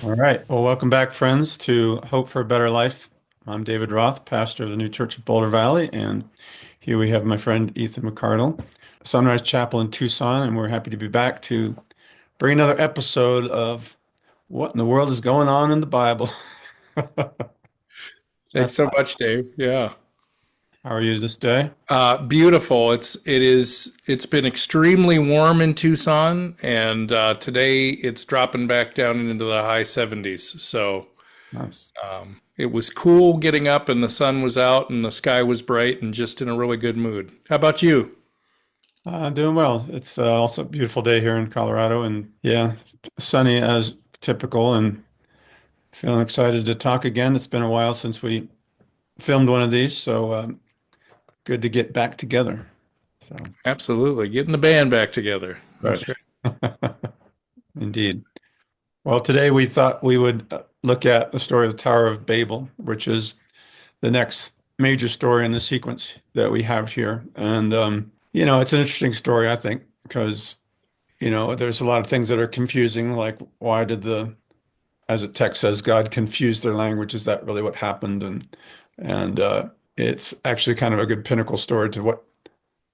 All right. Well, welcome back, friends, to Hope for a Better Life. I'm David Roth, pastor of the New Church of Boulder Valley, and here we have my friend Ethan McCardle, Sunrise Chapel in Tucson, and we're happy to be back to bring another episode of What in the World is Going On in the Bible. Thanks That's so much, Dave. Yeah. how are you this day? Beautiful. It's been extremely warm in Tucson, and today it's dropping back down into the high 70s. So Nice. it was cool getting up, and the sun was out, and the sky was bright, and just in a really good mood. How about you? Doing well. It's also a beautiful day here in Colorado, and yeah, sunny as typical, and feeling excited to talk again. It's been a while since we filmed one of these, so good to get back together. So, Absolutely, getting the band back together. right. That's right. Indeed. Well, today we thought we would look at the story of the Tower of Babel, which is the next major story in the sequence that we have here. And, it's an interesting story, I think, because, there's a lot of things that are confusing, like why did as the text says, God confused their language? Is that really what happened? And it's actually kind of a good pinnacle story to what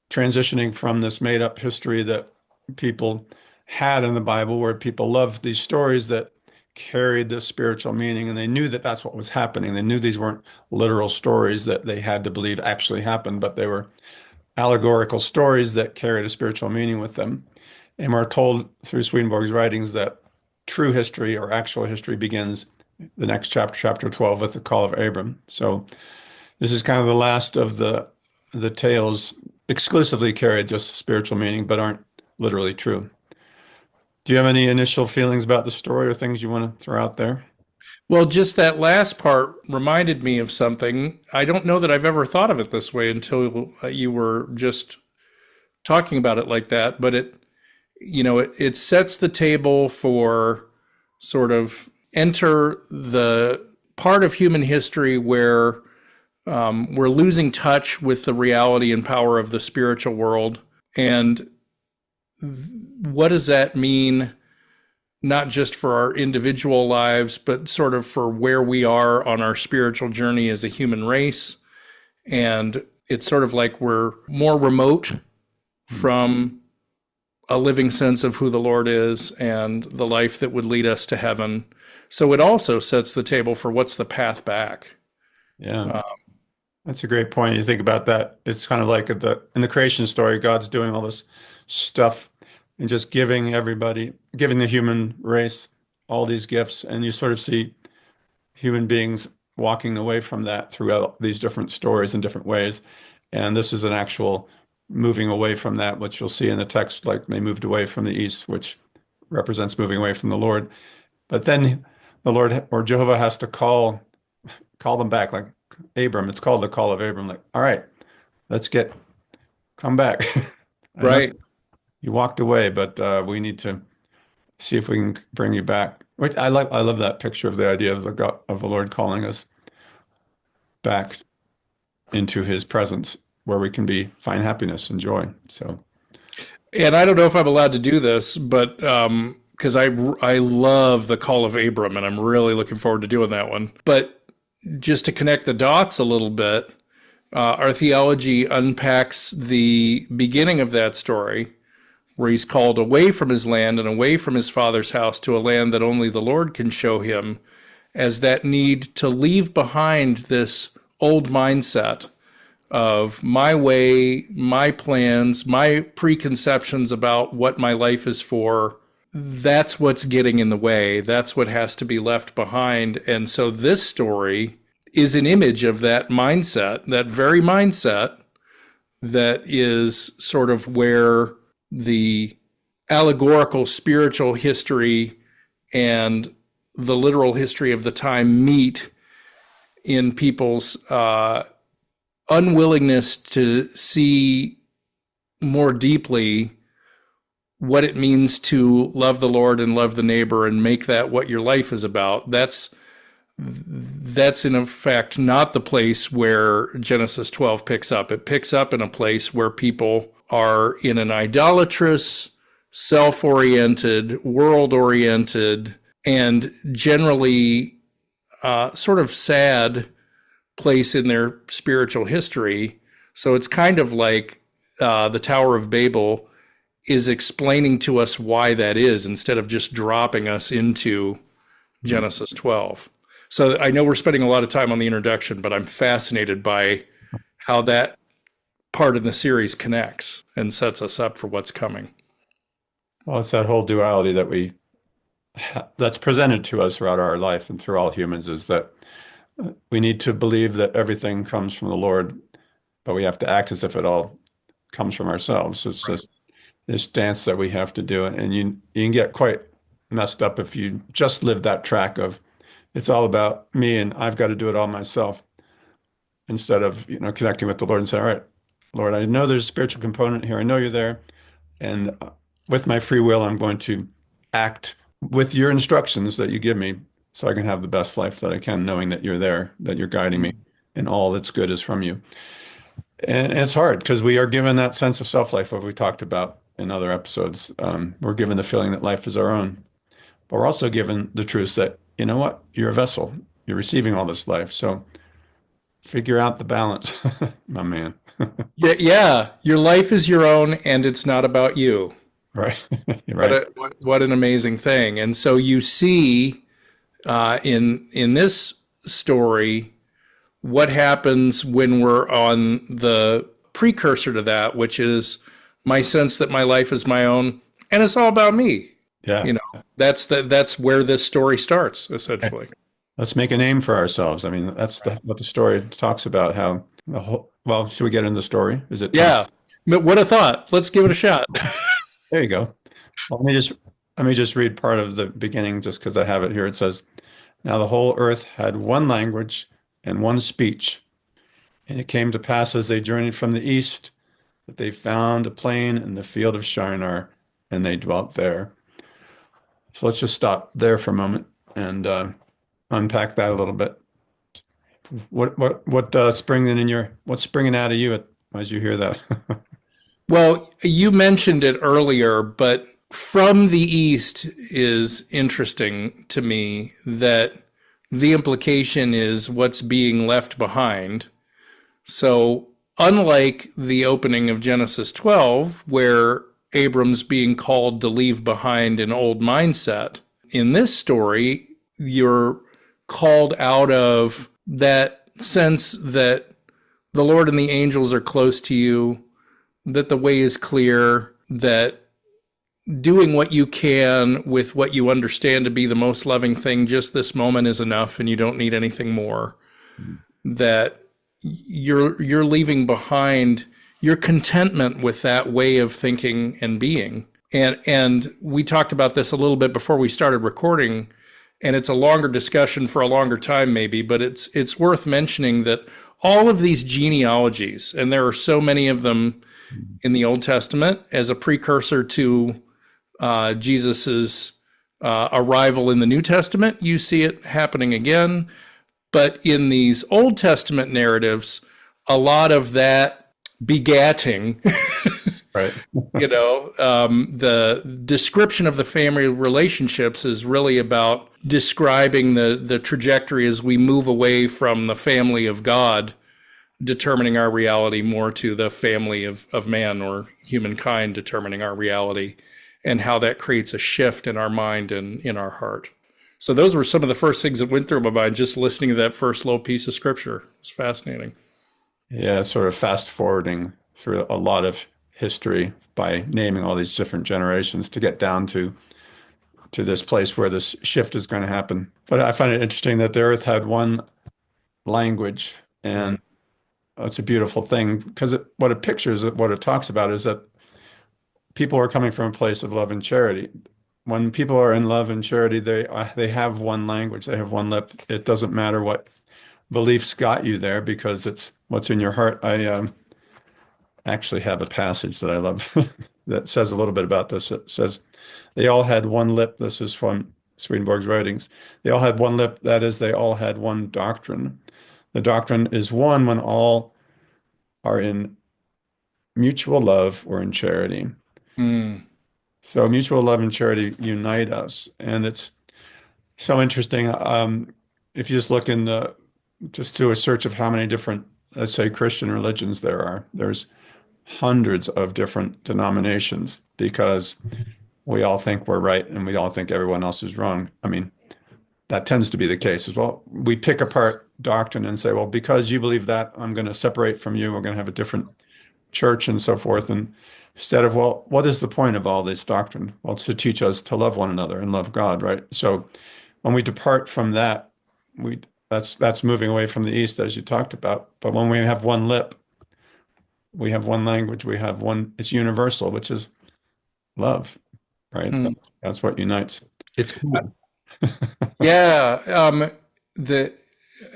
transitioning from this made up history that people had in the Bible, where people loved these stories that carried this spiritual meaning, and they knew that that's what was happening. They knew these weren't literal stories that they had to believe actually happened, but they were allegorical stories that carried a spiritual meaning with them. And we're told through Swedenborg's writings that true history or actual history begins the next chapter, chapter 12, with the call of Abram. So this is kind of the last of the tales exclusively carry just spiritual meaning, but aren't literally true. Do you have any initial feelings about the story or things you want to throw out there? Well, just that last part reminded me of something. I don't know that I've ever thought of it this way until you were just talking about it like that, but it sets the table for sort of enter the part of human history where we're losing touch with the reality and power of the spiritual world. And what does that mean, not just for our individual lives, but sort of for where we are on our spiritual journey as a human race? And it's sort of like we're more remote from a living sense of who the Lord is and the life that would lead us to heaven. So it also sets the table for what's the path back. Yeah, Uh, that's a great point. You think about that. It's kind of like in the creation story, God's doing all this stuff and just giving the human race all these gifts. And you sort of see human beings walking away from that throughout these different stories in different ways. And this is an actual moving away from that, which you'll see in the text, like they moved away from the east, which represents moving away from the Lord. But then the Lord or Jehovah has to call them back, like Abram. It's called the call of Abram. Like, all right, let's come back. I know right. you walked away, but we need to see if we can bring you back. Which I like. I love that picture of the idea of the Lord calling us back into His presence, where we can find happiness and joy. So And I don't know if I'm allowed to do this, but because I love the call of Abram, and I'm really looking forward to doing that one. But just to connect the dots a little bit, our theology unpacks the beginning of that story, where he's called away from his land and away from his father's house to a land that only the Lord can show him, as that need to leave behind this old mindset of my way, my plans, my preconceptions about what my life is for. That's what's getting in the way. That's what has to be left behind. And so this story is an image of that mindset, that very mindset that is sort of where the allegorical spiritual history and the literal history of the time meet in people's unwillingness to see more deeply what it means to love the Lord and love the neighbor and make that what your life is about. That's in effect not the place where Genesis 12 picks up. It picks up in a place where people are in an idolatrous, self-oriented, world-oriented, and generally sort of sad place in their spiritual history. So it's kind of like the Tower of Babel is explaining to us why that is instead of just dropping us into Genesis 12. So I know we're spending a lot of time on the introduction, but I'm fascinated by how that part of the series connects and sets us up for what's coming. Well, it's that whole duality that's presented to us throughout our life and through all humans, is that we need to believe that everything comes from the Lord, but we have to act as if it all comes from ourselves. It's Right. this dance that we have to do, and you can get quite messed up if you just live that track of it's all about me and I've got to do it all myself, instead of connecting with the Lord and saying, all right, Lord, I know there's a spiritual component here. I know you're there, and with my free will, I'm going to act with your instructions that you give me so I can have the best life that I can, knowing that you're there, that you're guiding me, and all that's good is from you. And it's hard because we are given that sense of self-life, what we talked about in other episodes. We're given the feeling that life is our own, but we're also given the truth that, you know what, you're a vessel. You're receiving all this life. So figure out the balance, my man. Yeah, yeah. Your life is your own, and it's not about you. Right. What Right. what an amazing thing! And so you see in this story what happens when we're on the precursor to that, which is my sense that my life is my own and it's all about me. Yeah. You know, that's where this story starts essentially. Let's make a name for ourselves. I mean, that's what the story talks about, how the whole, well, should we get into the story? Is it time? Yeah. But what a thought. Let's give it a shot. There you go. Well, let me just read part of the beginning just because I have it here. It says, now the whole earth had one language and one speech. And it came to pass as they journeyed from the east that they found a plain in the field of Shinar, and they dwelt there. So let's just stop there for a moment and unpack that a little bit. What's springing out of you as you hear that? Well, you mentioned it earlier, but from the East is interesting to me that the implication is what's being left behind. So, unlike the opening of Genesis 12, where Abram's being called to leave behind an old mindset, in this story, you're called out of that sense that the Lord and the angels are close to you, that the way is clear, that doing what you can with what you understand to be the most loving thing just this moment is enough and you don't need anything more. That you're leaving behind your contentment with that way of thinking and being. And we talked about this a little bit before we started recording, and it's a longer discussion for a longer time maybe, but it's worth mentioning that all of these genealogies, and there are so many of them in the Old Testament as a precursor to Jesus's arrival in the New Testament, you see it happening again. But in these Old Testament narratives, a lot of that begatting, Right. the description of the family relationships is really about describing the trajectory as we move away from the family of God, determining our reality, more to the family of man or humankind determining our reality, and how that creates a shift in our mind and in our heart. So those were some of the first things that went through my mind just listening to that first little piece of scripture. It's fascinating. Yeah, sort of fast forwarding through a lot of history by naming all these different generations to get down to this place where this shift is going to happen. But I find it interesting that the earth had one language, and it's a beautiful thing because what it pictures, what it talks about is that people are coming from a place of love and charity. When people are in love and charity, they have one language, they have one lip. It doesn't matter what beliefs got you there because it's what's in your heart. I actually have a passage that I love that says a little bit about this. It says, they all had one lip. This is from Swedenborg's writings. They all had one lip. That is, they all had one doctrine. The doctrine is one when all are in mutual love or in charity. Mm. So mutual love and charity unite us. And it's So interesting. If you just look in just do a search of how many different, let's say, Christian religions there are, there's hundreds of different denominations because we all think we're right and we all think everyone else is wrong. I mean, that tends to be the case as well. We pick apart doctrine and say, well, because you believe that, I'm going to separate from you. We're going to have a different church and so forth. And instead of, well, what is the point of all this doctrine? Well, it's to teach us to love one another and love God, right? So when we depart from that, we that's moving away from the East, as you talked about. But when we have one lip, we have one language, we have one, it's universal, which is love, right? Hmm. That's what unites. It's cool. Yeah, the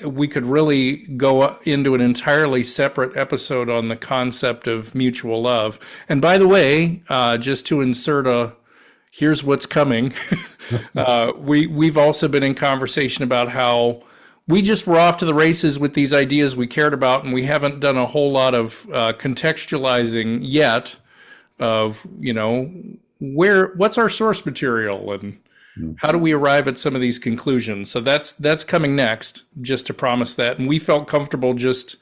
we could really go into an entirely separate episode on the concept of mutual love. And by the way, just to insert a here's what's coming, we've also been in conversation about how we just were off to the races with these ideas we cared about, and we haven't done a whole lot of contextualizing yet of what's our source material and how do we arrive at some of these conclusions. So that's coming next, just to promise that. And we felt comfortable just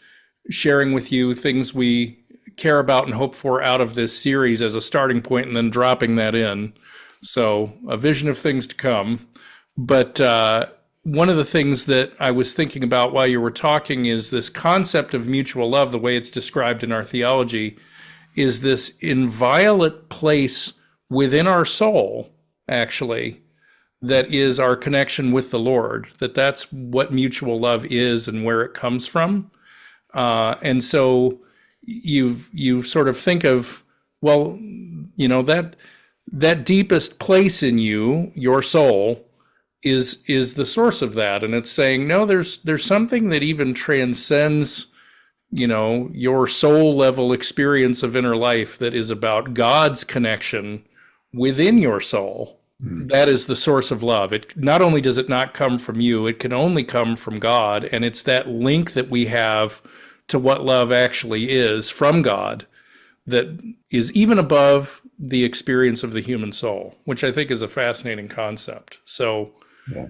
sharing with you things we care about and hope for out of this series as a starting point, and then dropping that in. So a vision of things to come. But one of the things that I was thinking about while you were talking is this concept of mutual love, the way it's described in our theology, is this inviolate place within our soul, actually, that is our connection with the Lord, that's what mutual love is and where it comes from. And so you sort of think of, well, that deepest place in you, your soul, is the source of that. And it's saying, no, there's something that even transcends, your soul level experience of inner life, that is about God's connection within your soul. That is the source of love. It not only does it not come from you, it can only come from God. And it's that link that we have to what love actually is from God that is even above the experience of the human soul, which I think is a fascinating concept. So, Yeah.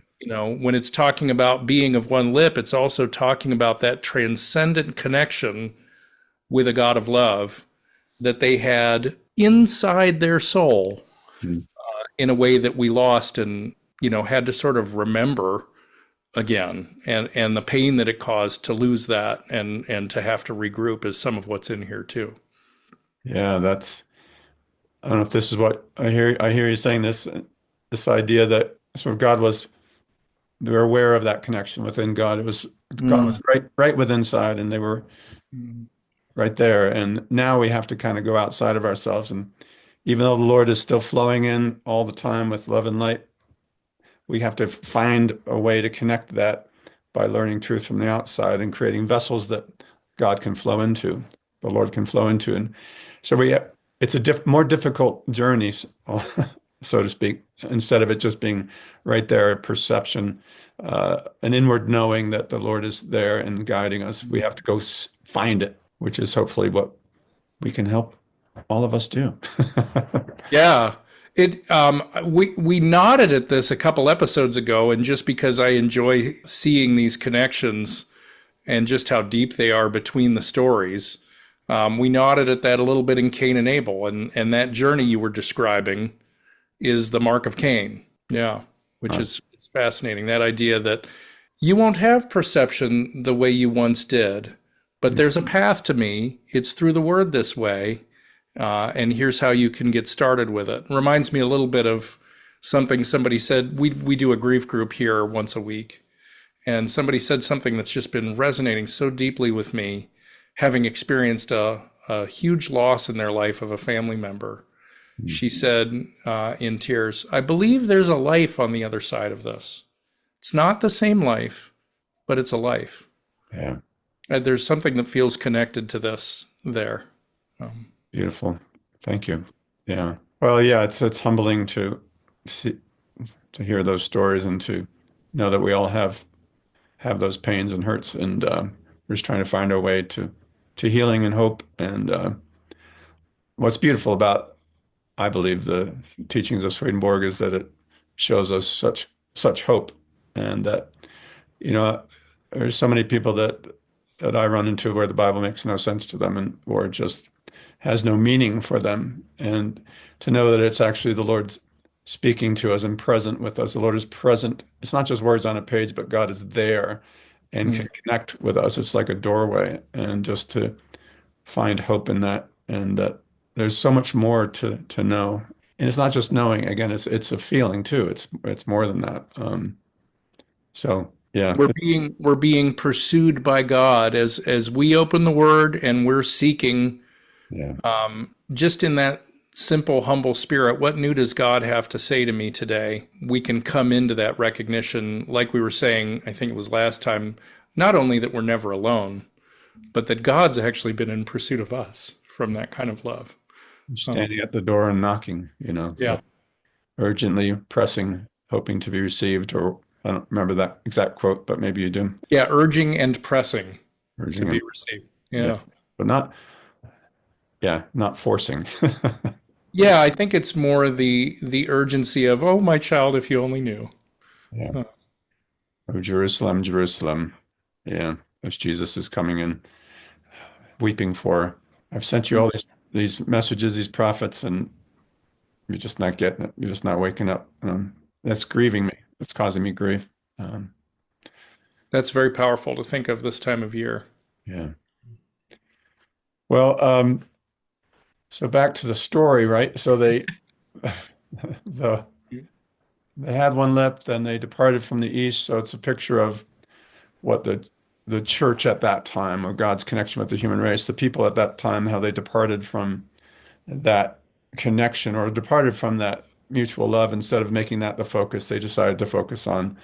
when it's talking about being of one lip, it's also talking about that transcendent connection with a God of love that they had inside their soul, Mm. in a way that we lost and had to sort of remember again, and the pain that it caused to lose that and to have to regroup is some of what's in here too. Yeah, I don't know if this is what I hear. I hear you saying this idea that sort of they're aware of that connection within God. God Mm. was right within inside, and they were right there. And now we have to kind of go outside of ourselves. And even though the Lord is still flowing in all the time with love and light, we have to find a way to connect that by learning truth from the outside and creating vessels that God can flow into, the Lord can flow into. And so it's a more difficult journey, so to speak, instead of it just being right there, a perception, an inward knowing that the Lord is there and guiding us. We have to go find it, which is hopefully what we can help all of us do. Yeah. We nodded at this a couple episodes ago, and just because I enjoy seeing these connections and just how deep they are between the stories, we nodded at that a little bit in Cain and Abel, and that journey you were describing is the mark of Cain. Yeah, which is it's fascinating. That idea that you won't have perception the way you once did, but there's a path to me. It's through the word this way. And here's how you can get started with it. Reminds me a little bit of something somebody said. We do a grief group here once a week. And somebody said something that's just been resonating so deeply with me, having experienced a huge loss in their life of a family member. She said in tears, I believe there's a life on the other side of this. It's not the same life, but it's a life. Yeah, There's something that feels connected to this there. beautiful. Thank you. Yeah. Well, yeah, it's humbling to see to hear those stories and to know that we all have those pains and hurts, and we're just trying to find our way to healing and hope. And what's beautiful about, I believe, the teachings of Swedenborg is that it shows us such hope and that, you know, there's so many people that I run into where the Bible makes no sense to them, and or just has no meaning for them. And to know that it's actually the Lord speaking to us and present with us. The Lord is present. It's not just words on a page, but God is there and Mm. can connect with us. It's like a doorway, and just to find hope in that, and that there's so much more to know. And it's not just knowing. Again, it's a feeling too. It's more than that. So yeah, We're being pursued by God as we open the Word, and we're seeking, yeah, just in that simple, humble spirit, what new does God have to say to me today? We can come into that recognition, like we were saying, I think it was last time, not only that we're never alone, but that God's actually been in pursuit of us from that kind of love. standing at the door and knocking. Yeah. So urgently pressing, hoping to be received. Or I don't remember that exact quote, but maybe you do. Yeah. Urging and pressing to Urging be him, received. yeah, Yeah. but not, yeah, not forcing. Yeah. I think it's more the urgency of, oh, my child, if you only knew. Yeah. Huh. Oh, Jerusalem, Jerusalem. Yeah, as Jesus is coming in, weeping for. I've sent you all these messages, these prophets, and you're just not getting it. You're just not waking up. That's grieving me. It's causing me grief. Um, That's very powerful to think of this time of year. yeah. Well, so back to the story, right? So the they had one lip, then they departed from the east. So it's a picture of what the church at that time, or God's connection with the human race, the people at that time, how they departed from that connection, or departed from that mutual love. Instead of making that the focus, they decided to focus on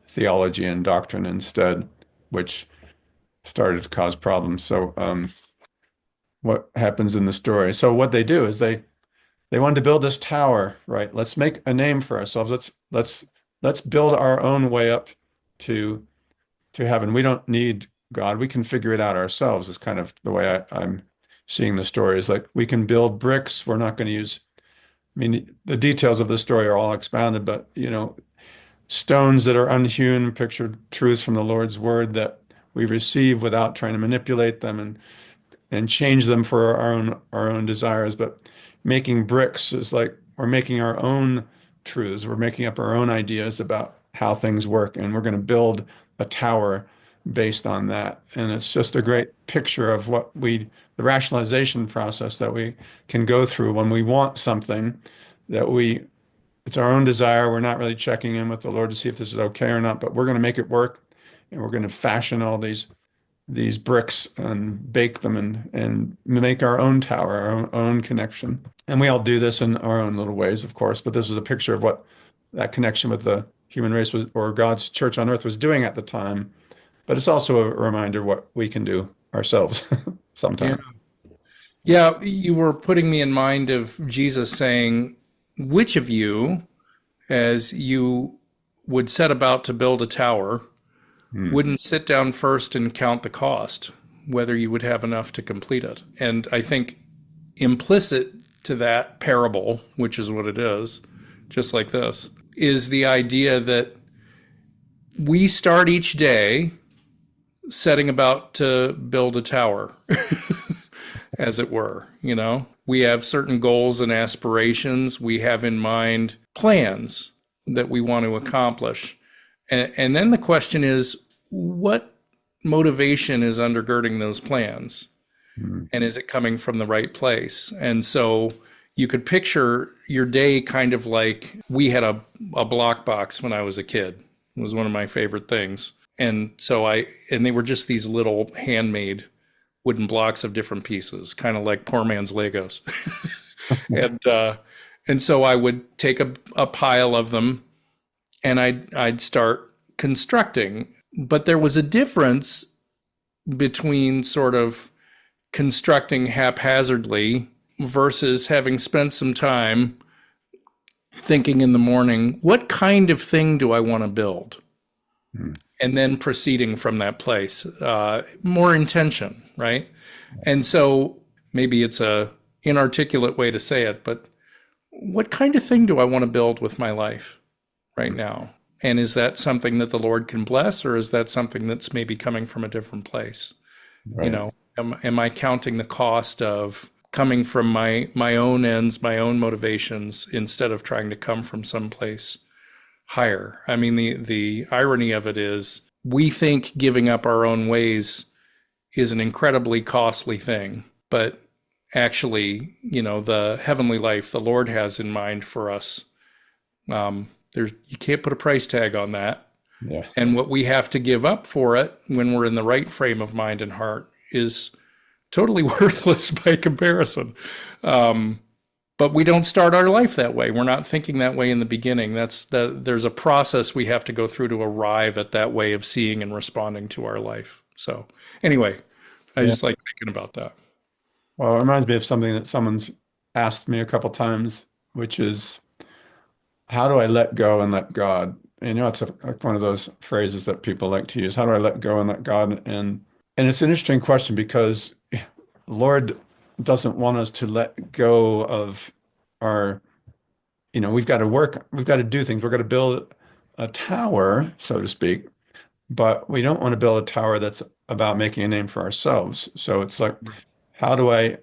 theology and doctrine instead, which started to cause problems. So, what happens in the story? So, what they do is they wanted to build this tower, right? Let's make a name for ourselves. Let's build our own way up to heaven. We don't need God. We can figure it out ourselves. Is kind of the way I'm seeing the story. Is like we can build bricks. We're not going to use. I mean, the details of the story are all expounded, but stones that are unhewn picture truths from the Lord's word that we receive without trying to manipulate them and change them for our own desires. But making bricks is like we're making our own truths. We're making up our own ideas about how things work, and we're going to build a tower based on that. And it's just a great picture of the rationalization process that we can go through when we want something it's our own desire. We're not really checking in with the Lord to see if this is okay or not, but we're going to make it work, and we're going to fashion all these bricks and bake them and make our own tower, our own connection. And we all do this in our own little ways, of course, but this was a picture of what that connection with the human race was, or God's church on earth was doing at the time. But it's also a reminder what we can do ourselves Yeah. sometimes. Yeah. You were putting me in mind of Jesus saying, which of you, as you would set about to build a tower, Hmm. wouldn't sit down first and count the cost, whether you would have enough to complete it? And I think implicit to that parable, which is what it is, just like this, is the idea that we start each day setting about to build a tower, as it were. We have certain goals and aspirations. We have in mind plans that we want to accomplish. And then the question is, what motivation is undergirding those plans? Hmm. And is it coming from the right place? And so you could picture your day kind of like we had a block box when I was a kid. It was one of my favorite things. And they were just these little handmade wooden blocks of different pieces, kind of like poor man's Legos. And so I would take a pile of them, and I'd start constructing. But there was a difference between sort of constructing haphazardly versus having spent some time thinking in the morning, what kind of thing do I want to build? Hmm. And then proceeding from that place, more intention, right? And so maybe it's a inarticulate way to say it, but what kind of thing do I want to build with my life right now? And is that something that the Lord can bless, or is that something that's maybe coming from a different place? You Right. know, am I counting the cost of coming from my own ends, my own motivations, instead of trying to come from someplace higher? I mean, the irony of it is we think giving up our own ways is an incredibly costly thing, but actually, the heavenly life the Lord has in mind for us, there's you can't put a price tag on that. Yeah. And what we have to give up for it when we're in the right frame of mind and heart is totally worthless by comparison. But we don't start our life that way. We're not thinking that way in the beginning. There's a process we have to go through to arrive at that way of seeing and responding to our life. So anyway, I Yeah. just like thinking about that. Well, it reminds me of something that someone's asked me a couple times, which is, how do I let go and let God? And, it's like one of those phrases that people like to use. How do I let go and let God? And it's an interesting question because the Lord doesn't want us to let go of our, we've got to work, we've got to do things. We're going to build a tower, so to speak, but we don't want to build a tower that's about making a name for ourselves. So it's like, how do I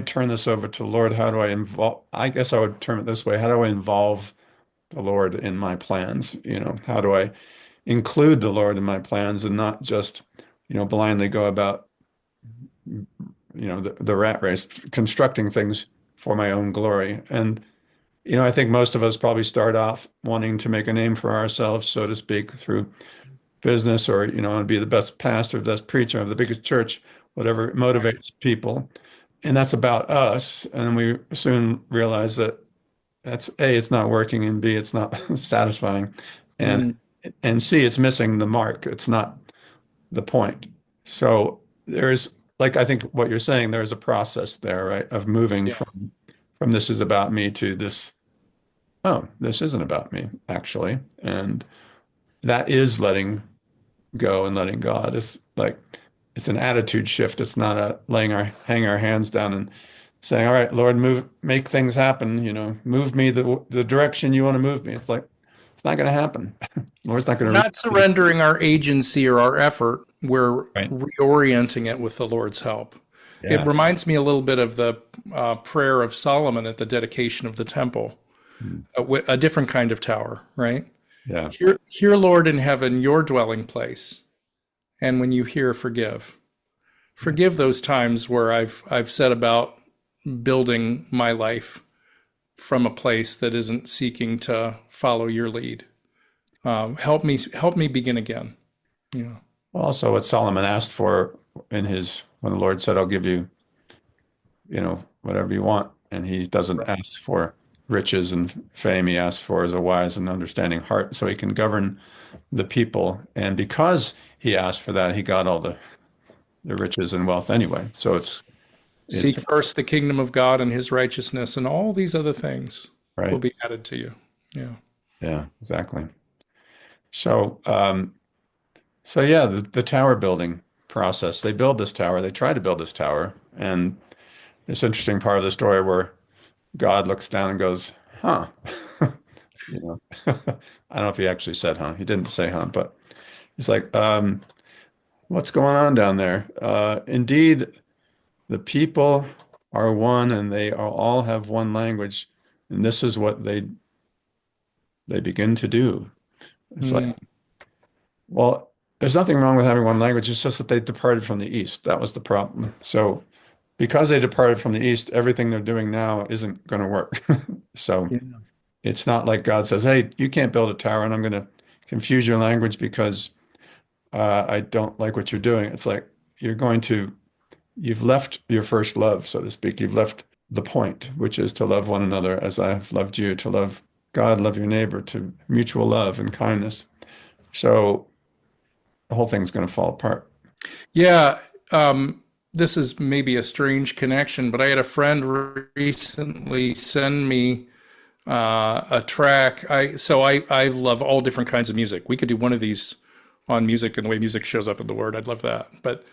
turn this over to the Lord? How do I involve, I guess I would term it this way. How do I involve the Lord in my plans? How do I include the Lord in my plans and not just, blindly go about, the rat race, constructing things for my own glory. And, I think most of us probably start off wanting to make a name for ourselves, so to speak, through business or, want to be the best pastor, the best preacher of the biggest church, whatever motivates people. And that's about us. And we soon realize that that's A, it's not working, and B, it's not satisfying. And Mm, and C, it's missing the mark. It's not the point. So there is, like, I think what you're saying, there is a process there, right, of moving yeah. from this is about me to this, oh, this isn't about me, actually. And that is letting go and letting God. It's like it's an attitude shift. It's not a hang our hands down and saying, "All right, Lord, make things happen. Move me the direction you want to move me." It's like it's not going to happen. Lord's not We're going to. not surrendering our agency or our effort. We're Right. reorienting it with the Lord's help. It Yeah. reminds me a little bit of the prayer of Solomon at the dedication of the temple, Mm. a different kind of tower, right? Yeah. Hear, Lord in heaven, your dwelling place. And when you hear, forgive. Forgive those times where I've set about building my life from a place that isn't seeking to follow your lead. Help me begin again. You Also, what Solomon asked for when the Lord said, "I'll give you, whatever you want," and he doesn't ask for riches and fame. He asks for is a wise and understanding heart, so he can govern the people. And because he asked for that, he got all the riches and wealth anyway. So it's Seek first the kingdom of God and his righteousness, and all these other things will right. be added to you. Yeah. Yeah, exactly. So, yeah, the tower building process. They build this tower. They try to build this tower, and this interesting part of the story where God looks down and goes, "Huh." I don't know if he actually said "huh." He didn't say "huh," but he's like, "What's going on down there?" Indeed, the people are one, and they all have one language, and this is what they begin to do. It's like, Mm, well, there's nothing wrong with having one language. It's just that they departed from the East. That was the problem. So because they departed from the East, everything they're doing now isn't going to work. So yeah. it's not like God says, "Hey, you can't build a tower, and I'm going to confuse your language because I don't like what you're doing." It's like you've left your first love, so to speak. You've left the point, which is to love one another as I have loved you, to love God, love your neighbor, to mutual love and kindness. So the whole thing's going to fall apart. Yeah. This is maybe a strange connection, but I had a friend recently send me a track. I love all different kinds of music. We could do one of these on music and the way music shows up in the word. I'd love that. But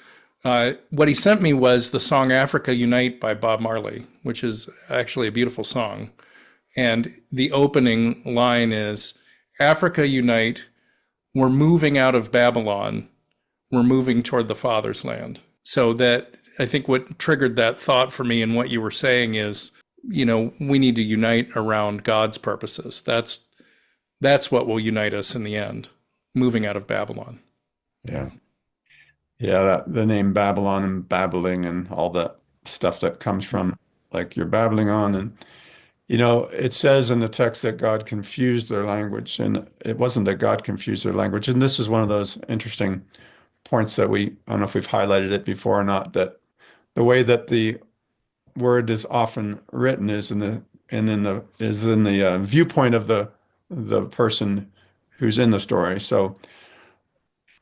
what he sent me was the song Africa Unite by Bob Marley, which is actually a beautiful song. And the opening line is Africa unite, we're moving out of Babylon, we're moving toward the Father's land. So that, I think what triggered that thought for me and what you were saying is, we need to unite around God's purposes. That's what will unite us in the end, moving out of Babylon. Yeah. Yeah, the name Babylon and babbling and all that stuff that comes from, like, you're babbling on. And, it says in the text that God confused their language, and it wasn't that God confused their language. And this is one of those interesting points that I don't know if we've highlighted it before or not, that the way that the word is often written is in the viewpoint of the person who's in the story. So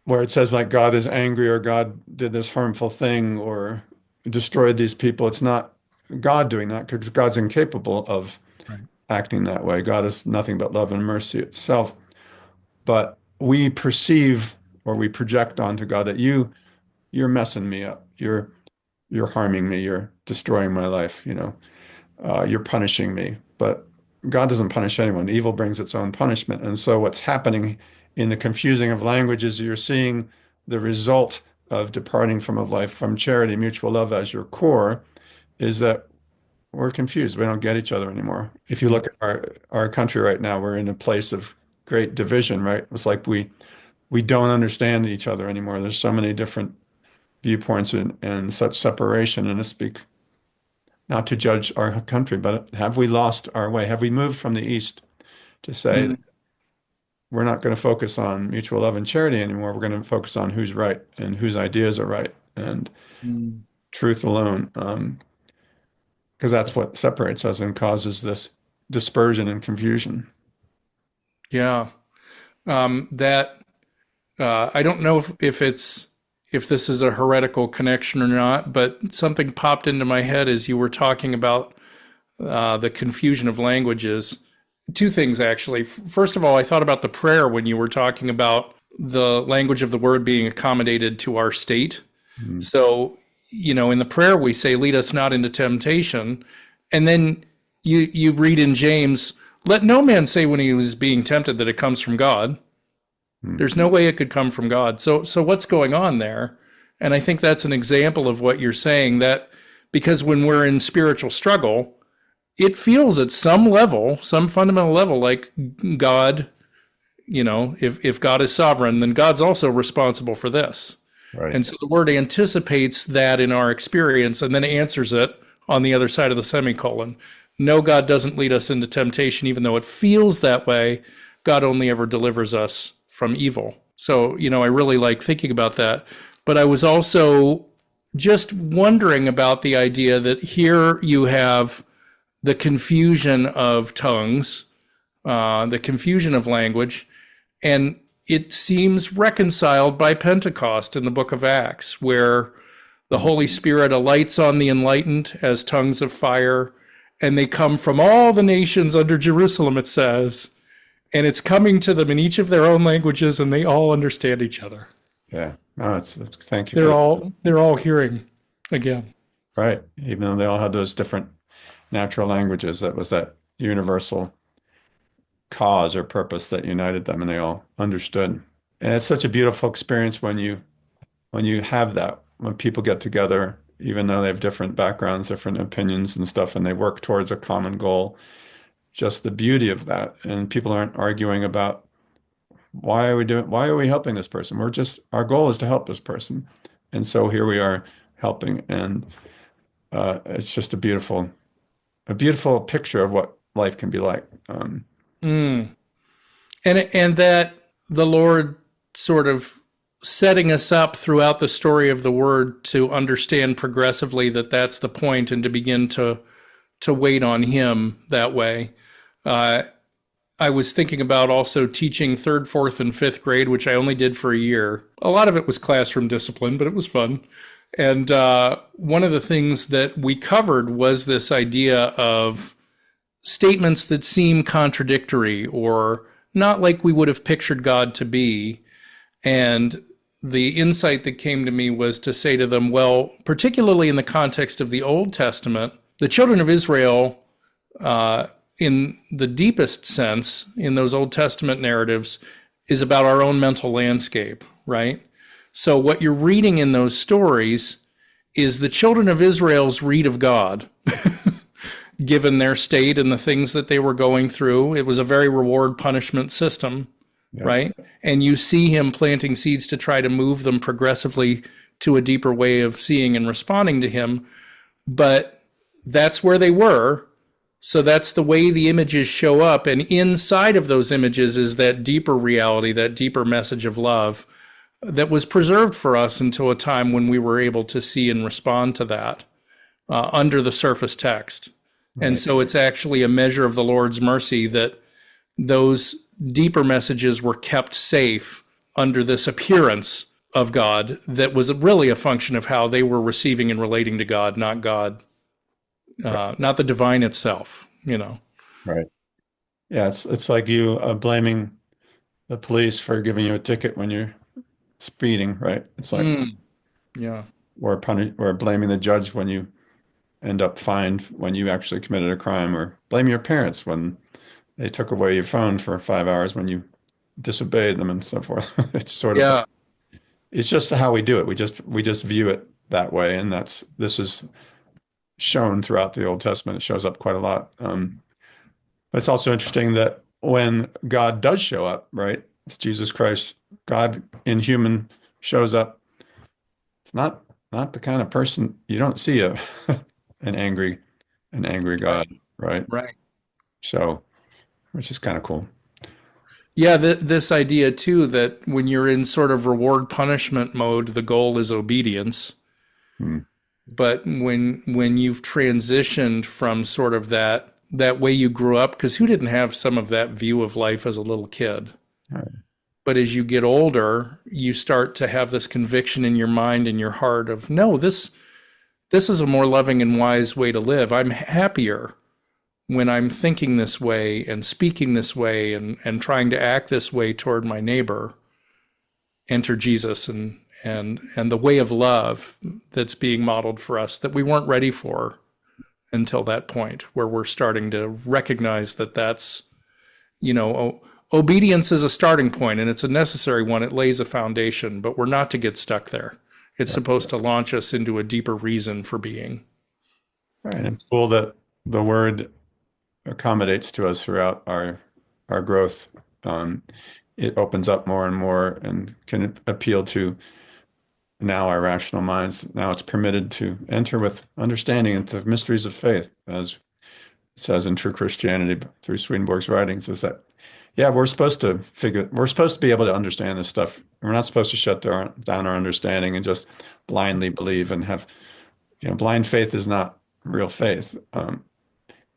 where it says, like, God is angry, or God did this harmful thing or destroyed these people, it's not God doing that, because God's incapable of acting that way. God is nothing but love and mercy itself. But we perceive, or we project onto God, that you're messing me up. You're harming me. You're destroying my life. You're punishing me. But God doesn't punish anyone. Evil brings its own punishment. And so what's happening in the confusing of languages, you're seeing the result of departing from a life from charity, mutual love as your core, is that we're confused. We don't get each other anymore. If you look at our country right now, we're in a place of great division, right? It's like we don't understand each other anymore. There's so many different viewpoints and such separation. And to speak, not to judge our country, but have we lost our way? Have we moved from the East to say that we're not going to focus on mutual love and charity anymore? We're going to focus on who's right and whose ideas are right and truth alone. Because that's what separates us and causes this dispersion and confusion. Yeah. I don't know if this is a heretical connection or not, but something popped into my head as you were talking about the confusion of languages. Two things, actually. First of all, I thought about the prayer when you were talking about the language of the word being accommodated to our state. Mm-hmm. So, in the prayer we say, lead us not into temptation. And then you read in James, let no man say when he was being tempted that it comes from God. Mm-hmm. There's no way it could come from God. So what's going on there? And I think that's an example of what you're saying, that because when we're in spiritual struggle, it feels at some level, some fundamental level, like God, if God is sovereign, then God's also responsible for this. Right. And so the word anticipates that in our experience and then answers it on the other side of the semicolon. No, God doesn't lead us into temptation, even though it feels that way. God only ever delivers us from evil. So, I really like thinking about that. But I was also just wondering about the idea that here you have the confusion of tongues, the confusion of language, and it seems reconciled by Pentecost in the book of Acts, where the Holy Spirit alights on the enlightened as tongues of fire, and they come from all the nations under Jerusalem, it says, and it's coming to them in each of their own languages, and they all understand each other. Yeah, no, thank you. They're all hearing again. Right, even though they all had those different natural languages, that was that universal cause or purpose that united them, and they all understood. And it's such a beautiful experience when you have that, when people get together, even though they have different backgrounds, different opinions and stuff, and they work towards a common goal. Just the beauty of that. And people aren't arguing about why are we helping this person? Our goal is to help this person. And so here we are helping. And it's just a beautiful picture of what life can be like. And that the Lord sort of setting us up throughout the story of the word to understand progressively that that's the point, and to begin to wait on him that way. I was thinking about also teaching 3rd, 4th, and 5th grade, which I only did for a year. A lot of it was classroom discipline, but it was fun. And one of the things that we covered was this idea of statements that seem contradictory or not like we would have pictured God to be. And the insight that came to me was to say to them, well, particularly in the context of the Old Testament, the children of Israel in the deepest sense, in those Old Testament narratives, is about our own mental landscape, right? So what you're reading in those stories is the children of Israel's read of God, given their state and the things that they were going through. It was a very reward punishment system, right? And you see him planting seeds to try to move them progressively to a deeper way of seeing and responding to him. But that's where they were. So that's the way the images show up. And inside of those images is that deeper reality, that deeper message of love that was preserved for us until a time when we were able to see and respond to that under the surface text. Right. And so it's actually a measure of the Lord's mercy that those deeper messages were kept safe under this appearance of God that was really a function of how they were receiving and relating to God, not God, not the divine itself, you know. Right. Yeah, it's like you blaming the police for giving you a ticket when you're speeding, right? It's like, yeah, or blaming the judge when you end up fined when you actually committed a crime, or blame your parents when they took away your phone for 5 hours when you disobeyed them and so forth. It's sort of, it's just how we do it. We just view it that way, and this is shown throughout the Old Testament. It shows up quite a lot. But it's also interesting that when God does show up, right? Jesus Christ, God in human shows up. It's not the kind of person you don't see an angry God, right? Right. So, which is kind of cool. Yeah, this idea too that when you're in sort of reward punishment mode, the goal is obedience. But when you've transitioned from sort of that way you grew up, because who didn't have some of that view of life as a little kid? Right. But as you get older, you start to have this conviction in your mind and your heart of, no, this is a more loving and wise way to live. I'm happier when I'm thinking this way and speaking this way and trying to act this way toward my neighbor. Enter Jesus and the way of love that's being modeled for us that we weren't ready for until that point, where we're starting to recognize that that's, obedience is a starting point, and it's a necessary one. It lays a foundation, but we're not to get stuck there. It's supposed to launch us into a deeper reason for being. Right. And it's cool that the word accommodates to us throughout our growth. It opens up more and more and can appeal to now our rational minds. Now it's permitted to enter with understanding into the mysteries of faith, as it says in True Christianity through Swedenborg's writings, is that, we're supposed to be able to understand this stuff. We're not supposed to shut down our understanding and just blindly believe and have, blind faith is not real faith.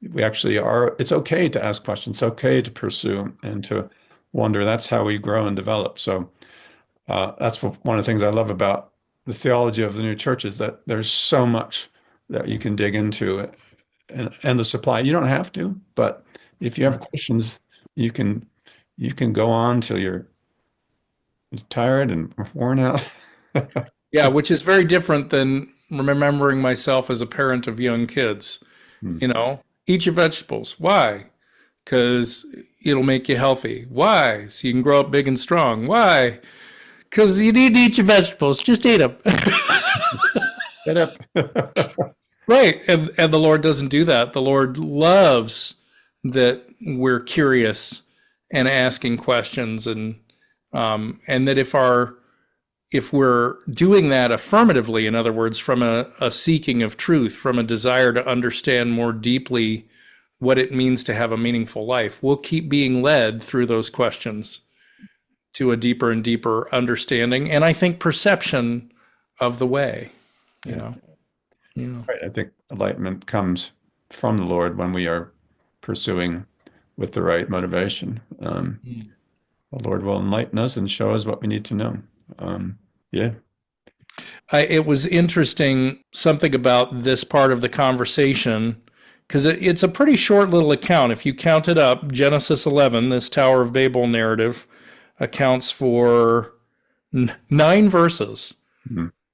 We actually are, it's okay to ask questions. It's okay to pursue and to wonder. That's how we grow and develop. So that's one of the things I love about the theology of the new church, is that there's so much that you can dig into and the supply. You don't have to, but if you have questions, you can go on till you're tired and worn out. Yeah, which is very different than remembering myself as a parent of young kids. Eat your vegetables. Why? Because it'll make you healthy. Why? So you can grow up big and strong. Why? Because you need to eat your vegetables. Just eat them. Get up. Right. And the Lord doesn't do that. The Lord loves that we're curious and asking questions, and that if we're doing that affirmatively, in other words, from a seeking of truth, from a desire to understand more deeply what it means to have a meaningful life, we'll keep being led through those questions to a deeper and deeper understanding, and I think perception of the way, Right. I think enlightenment comes from the Lord when we are pursuing with the right motivation. The Lord will enlighten us and show us what we need to know. It was interesting, something about this part of the conversation, because it's a pretty short little account. If you count it up, Genesis 11, this Tower of Babel narrative, accounts for 9 verses.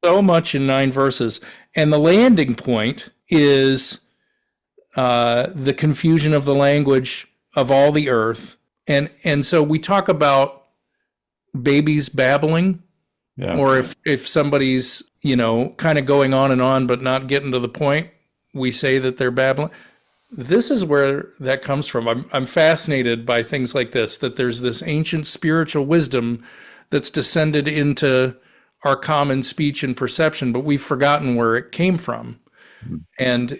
So much in 9 verses. And the landing point is the confusion of the language of all the earth. And so we talk about babies babbling, Yeah. or if somebody's, kind of going on and on but not getting to the point, we say that they're babbling. This is where that comes from. I'm fascinated by things like this, that there's this ancient spiritual wisdom that's descended into our common speech and perception, but we've forgotten where it came from. And,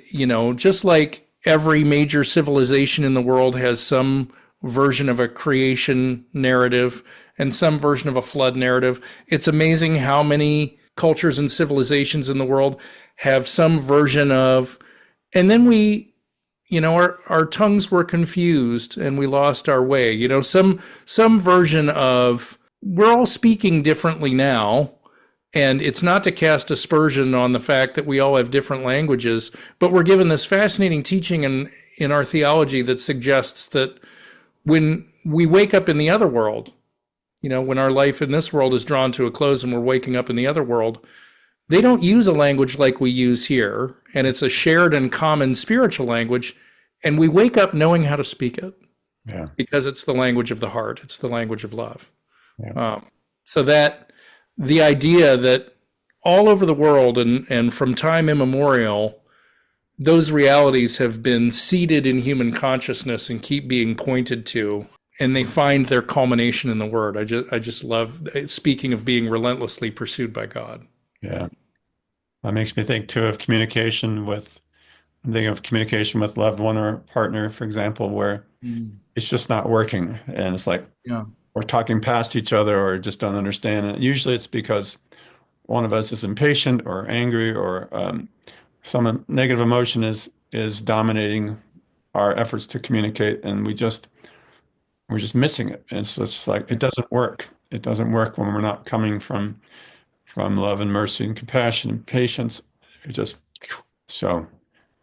just like every major civilization in the world has some version of a creation narrative and some version of a flood narrative, it's amazing how many cultures and civilizations in the world have some version of, and then our tongues were confused and we lost our way. Some version of, we're all speaking differently now. And it's not to cast aspersion on the fact that we all have different languages, but we're given this fascinating teaching in our theology that suggests that when we wake up in the other world, when our life in this world is drawn to a close and we're waking up in the other world, they don't use a language like we use here. And it's a shared and common spiritual language. And we wake up knowing how to speak it. Yeah. Because it's the language of the heart. It's the language of love. Yeah. So that the idea that all over the world and from time immemorial, those realities have been seated in human consciousness and keep being pointed to, and they find their culmination in the word. I just love, speaking of being relentlessly pursued by God. Yeah. That makes me think too of communication with, I'm thinking of communication with loved one or partner, for example, where it's just not working. And it's like, Yeah. we're talking past each other or just don't understand. And usually it's because one of us is impatient or angry or some negative emotion is dominating our efforts to communicate, and we're just missing it. And so it's like it doesn't work. It doesn't work when we're not coming from love and mercy and compassion and patience. It just so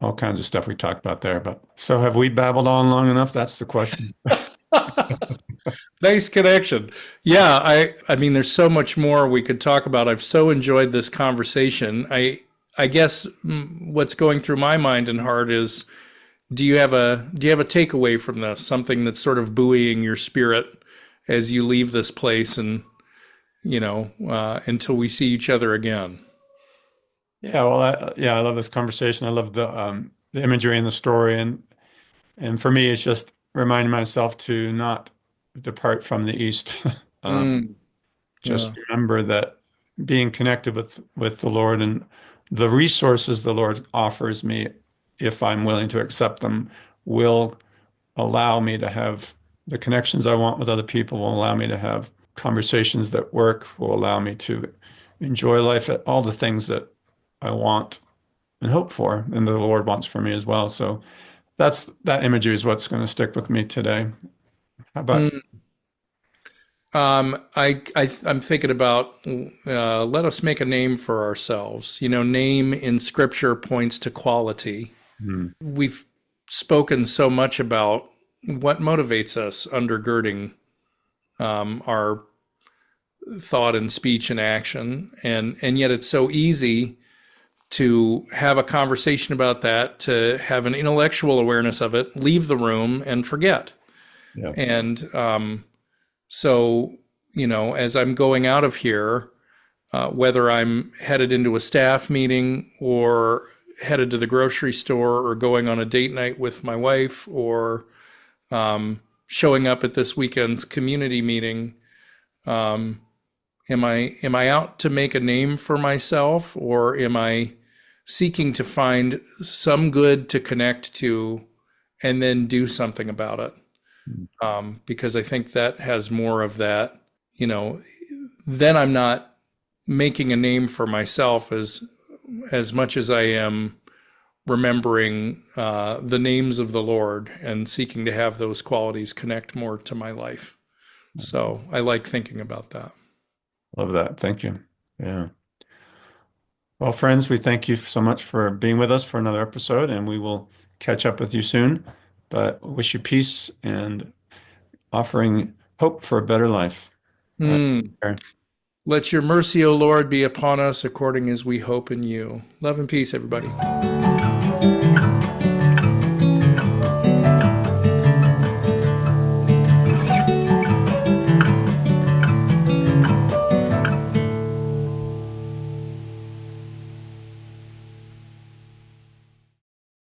all kinds of stuff we talked about there. But so have we babbled on long enough? That's the question. Nice connection. Yeah, I mean, there's so much more we could talk about. I've so enjoyed this conversation. I guess what's going through my mind and heart is, do you have a takeaway from this? Something that's sort of buoying your spirit as you leave this place and, until we see each other again. Yeah, well, I love this conversation. I love the imagery and the story, and for me, it's just reminding myself to not depart from the East. Just remember that being connected with the Lord and the resources the Lord offers me, if I'm willing to accept them, will allow me to have the connections I want with other people, will allow me to have conversations that work, will allow me to enjoy life, at all the things that I want and hope for, and the Lord wants for me as well. So that imagery is what's going to stick with me today. How about? I'm thinking about let us make a name for ourselves. Name in Scripture points to quality. We've spoken so much about what motivates us undergirding our thought and speech and action, and yet it's so easy to have a conversation about that, to have an intellectual awareness of it, leave the room and forget. Yeah. And so, as I'm going out of here, whether I'm headed into a staff meeting or headed to the grocery store or going on a date night with my wife or showing up at this weekend's community meeting, am I out to make a name for myself, or am I seeking to find some good to connect to and then do something about it? Because I think that has more of that, then I'm not making a name for myself as much as I am remembering the names of the Lord and seeking to have those qualities connect more to my life. So I like thinking about that. Love that. Thank you. Yeah. Well, friends, we thank you so much for being with us for another episode, and we will catch up with you soon. But wish you peace and offering hope for a better life. Let your mercy, O Lord, be upon us according as we hope in you. Love and peace, everybody.